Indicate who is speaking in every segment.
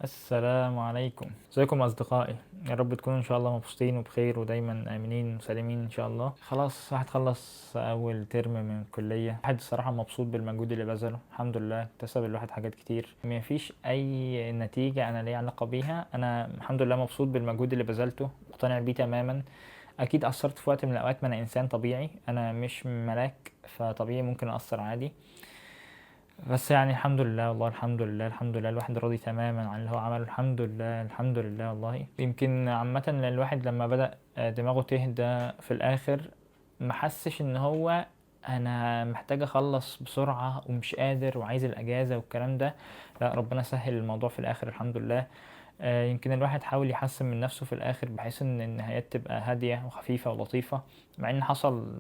Speaker 1: السلام عليكم، ازيكم اصدقائي؟ يا رب تكونوا ان شاء الله مبسوطين وبخير ودايما امنين وسالمين ان شاء الله. خلاص واحد خلص اول ترم من الكليه، واحد الصراحه مبسوط بالمجهود اللي بذله. الحمد لله اكتسب الواحد حاجات كتير، ما فيش اي نتيجه انا ليا علاقه بيها. انا الحمد لله مبسوط بالمجهود اللي بذلته، مقتنع بيه تماما. اكيد اثرت في وقت من الاوقات، ما انا انسان طبيعي، انا مش ملاك، فطبيعي ممكن اثر عادي. بس يعني الحمد لله والله، الحمد لله الحمد لله، الواحد راضي تماما عن اللي هو عمله. الحمد لله الحمد لله والله. يمكن عامة الواحد لما بدأ دماغه تهدى في الآخر، محسش ان هو انا محتاج اخلص بسرعة ومش قادر وعايز الاجازة والكلام ده. لا، ربنا سهل الموضوع في الاخر الحمد لله. يمكن الواحد حاول يحسن من نفسه في الاخر بحيث ان النهايات تبقى هادية وخفيفة ولطيفة، مع ان حصل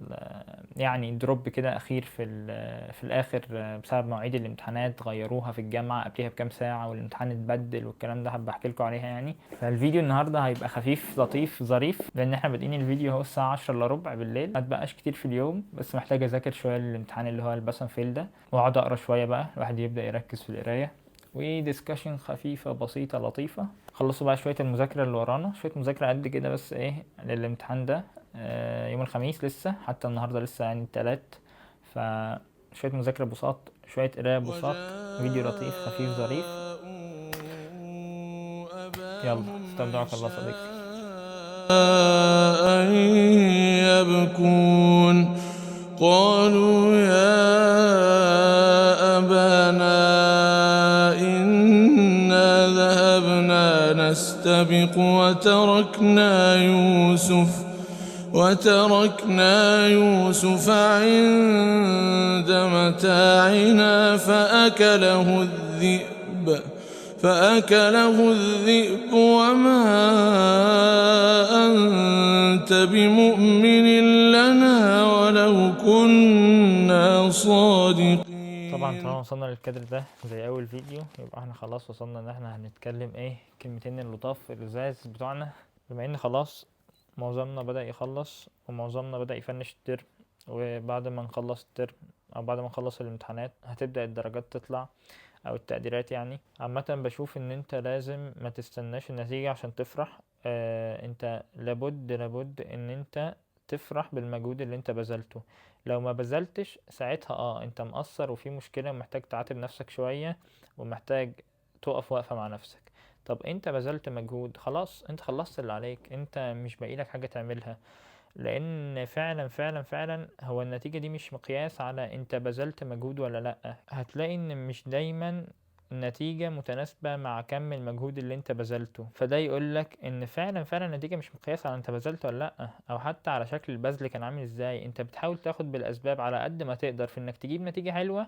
Speaker 1: يعني دروب كده اخير في الاخر بسبب مواعيد الامتحانات، غيروها في الجامعة قبلها بكام ساعة والامتحان اتبدل والكلام ده، هبقى احكي لكم عليها يعني. فالفيديو النهاردة هيبقى خفيف لطيف ظريف، لان احنا بادئين الفيديو اهو الساعة 10 الا ربع بالليل، ما تبقاش كتير في اليوم، بس محتاج اذاكر شوية للامتحان اللي هو الباسن فيل ده، واقعد اقرا شوية بقى، الواحد يبدأ يركز في القراية، وديسكشن خفيفة بسيطة لطيفة. خلصوا بقى شوية المذاكرة اللي ورانا، شوية مذاكرة قد كده بس ايه للامتحان ده. يوم الخميس لسه، حتى النهاردة لسه يعني التلات. فشوية مذاكرة بساط، شوية قراية بساط، فيديو لطيف خفيف ظريف.
Speaker 2: وجاءوا
Speaker 1: يلا
Speaker 2: أباهم
Speaker 1: استودعك الله صديقي.
Speaker 2: عشاء يبكون قالوا يا أبانا إنا ذهبنا نستبق وتركنا يوسف عند متاعنا فأكله الذئب وما أنت بمؤمن لنا ولو كنا
Speaker 1: طبعا طالما
Speaker 2: صادقين.
Speaker 1: وصلنا للكادر ده زي اول فيديو، يبقى احنا خلاص وصلنا ان احنا هنتكلم ايه كلمتين اللطاف اللزاز بتوعنا. بما ان خلاص معظمنا بدأ يخلص ومعظمنا بدأ يفنش الترم، وبعد ما نخلص الترم او بعد ما نخلص الامتحانات هتبدأ الدرجات تطلع او التقديرات. يعني عامة بشوف ان انت لازم ما تستناش النتيجة عشان تفرح. انت لابد ان انت تفرح بالمجهود اللي انت بذلته. لو ما بذلتش ساعتها انت مقصر وفي مشكلة ومحتاج تعاتب نفسك شوية، ومحتاج تقف وقفة مع نفسك. طب انت بذلت مجهود، خلاص انت خلصت اللي عليك، انت مش باقيلك حاجة تعملها. لان فعلا فعلا فعلا هو النتيجة دي مش مقياس على انت بذلت مجهود ولا لأ. هتلاقي ان مش دايما النتيجة متناسبة مع كم المجهود اللي انت بذلته، فده يقولك ان فعلا فعلا النتيجة مش مقياس على انت بذلت ولا لأ، او حتى على شكل البذل كان عامل ازاي. انت بتحاول تاخد بالاسباب على قد ما تقدر في انك تجيب نتيجة حلوة.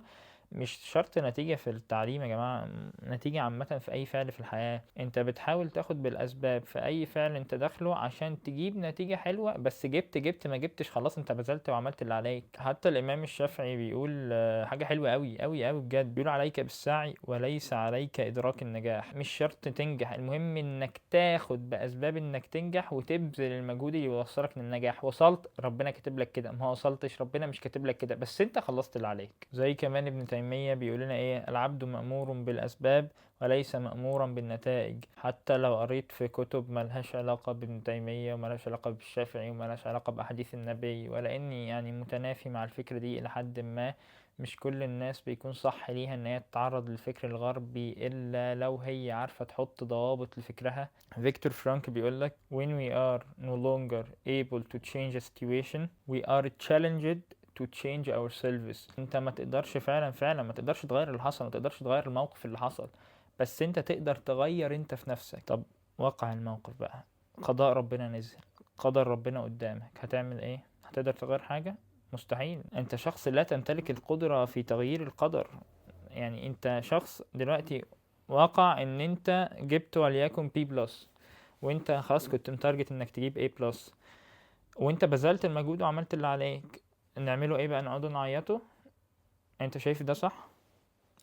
Speaker 1: مش شرط نتيجة في التعليم يا جماعة، نتيجة عامة في أي فعل في الحياة. أنت بتحاول تاخد بالأسباب في أي فعل أنت داخله عشان تجيب نتيجة حلوة، بس جبت ما جبتش خلاص أنت بذلت وعملت اللي عليك. حتى الإمام الشافعي بيقول حاجة حلوة أوي أوي أوي بجد، بيقول عليك بالسعي وليس عليك إدراك النجاح. مش شرط تنجح، المهم إنك تاخد بأسباب إنك تنجح وتبذل المجهود اللي يوصلك للنجاح. وصلت ربنا كاتب لك كده، ما وصلتش ربنا مش كاتب لك كده، بس أنت خلصت اللي عليك. زي كمان ابن تيمية بيقول لنا ايه، العبد مأمور بالأسباب وليس مأمورا بالنتائج. حتى لو قريت في كتب ملهاش علاقة بابن تيمية وملهاش علاقة بالشافعي وملهاش علاقة بأحاديث النبي، ولا إني يعني متنافي مع الفكرة دي إلى حد ما، مش كل الناس بيكون صح ليها ان هي تتعرض للفكر الغربي الا لو هي عارفة تحط ضوابط لفكرها. فيكتور فرانك بيقولك when we are no longer able to change a situation we are challenged to change ourselves. انت ما تقدرش فعلا فعلا ما تقدرش تغير اللي حصل، ما تقدرش تغير الموقف اللي حصل، بس انت تقدر تغير انت في نفسك. طب وقع الموقف بقى، قضاء ربنا نزل، قدر ربنا قدامك، هتعمل ايه؟ هتقدر تغير حاجة؟ مستحيل. انت شخص لا تمتلك القدرة في تغيير القدر. يعني انت شخص دلوقتي واقع ان انت جبت وليكن بي بلس، وانت خلاص كنت متارجت انك تجيب اي بلس، وانت بذلت المجهود وعملت اللي عليك. نعمله ايه بقى؟ نقعد نعيطه؟ انت شايف ده صح؟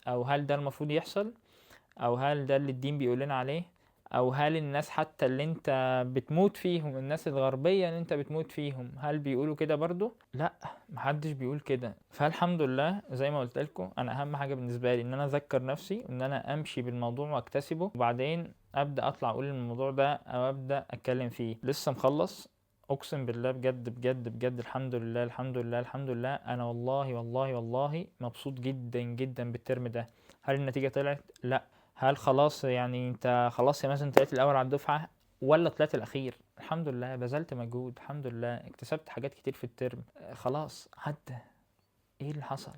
Speaker 1: او هل ده المفروض يحصل؟ او هل ده اللي الدين بيقول لنا عليه؟ او هل الناس حتى اللي انت بتموت فيهم، الناس الغربية اللي انت بتموت فيهم، هل بيقولوا كده برضو؟ لا، محدش بيقول كده. فالحمد لله زي ما قلت لكم، انا اهم حاجة بالنسبة لي ان انا اذكر نفسي، ان انا امشي بالموضوع واكتسبه، وبعدين ابدا اطلع اقول الموضوع ده او ابدا اتكلم فيه. لسه مخلص، اقسم بالله بجد بجد بجد، الحمد لله الحمد لله الحمد لله، انا والله والله والله مبسوط جدا جدا بالترم ده. هل النتيجة طلعت؟ لا. هل خلاص يعني انت خلاص يا مثلا طلعت الاول على الدفعة ولا طلعت الاخير؟ الحمد لله بذلت مجهود، الحمد لله اكتسبت حاجات كتير في الترم. خلاص عدى. ايه اللي حصل؟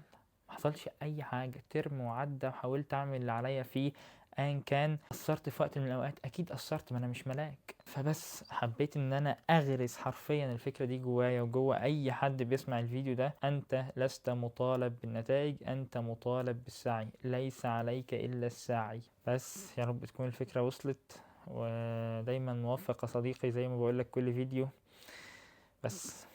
Speaker 1: ما حصلش اي حاجه، ترم وعدى وحاولت اعمل اللي عليا فيه. ايا كان قصرت في وقت من الاوقات، اكيد قصرت، ما انا مش ملاك. فبس حبيت ان انا اغرس حرفيا الفكره دي جوايا وجوا اي حد بيسمع الفيديو ده. انت لست مطالب بالنتائج، انت مطالب بالسعي، ليس عليك الا السعي. بس يا رب تكون الفكره وصلت، ودايما موفق يا صديقي زي ما بقولك كل فيديو. بس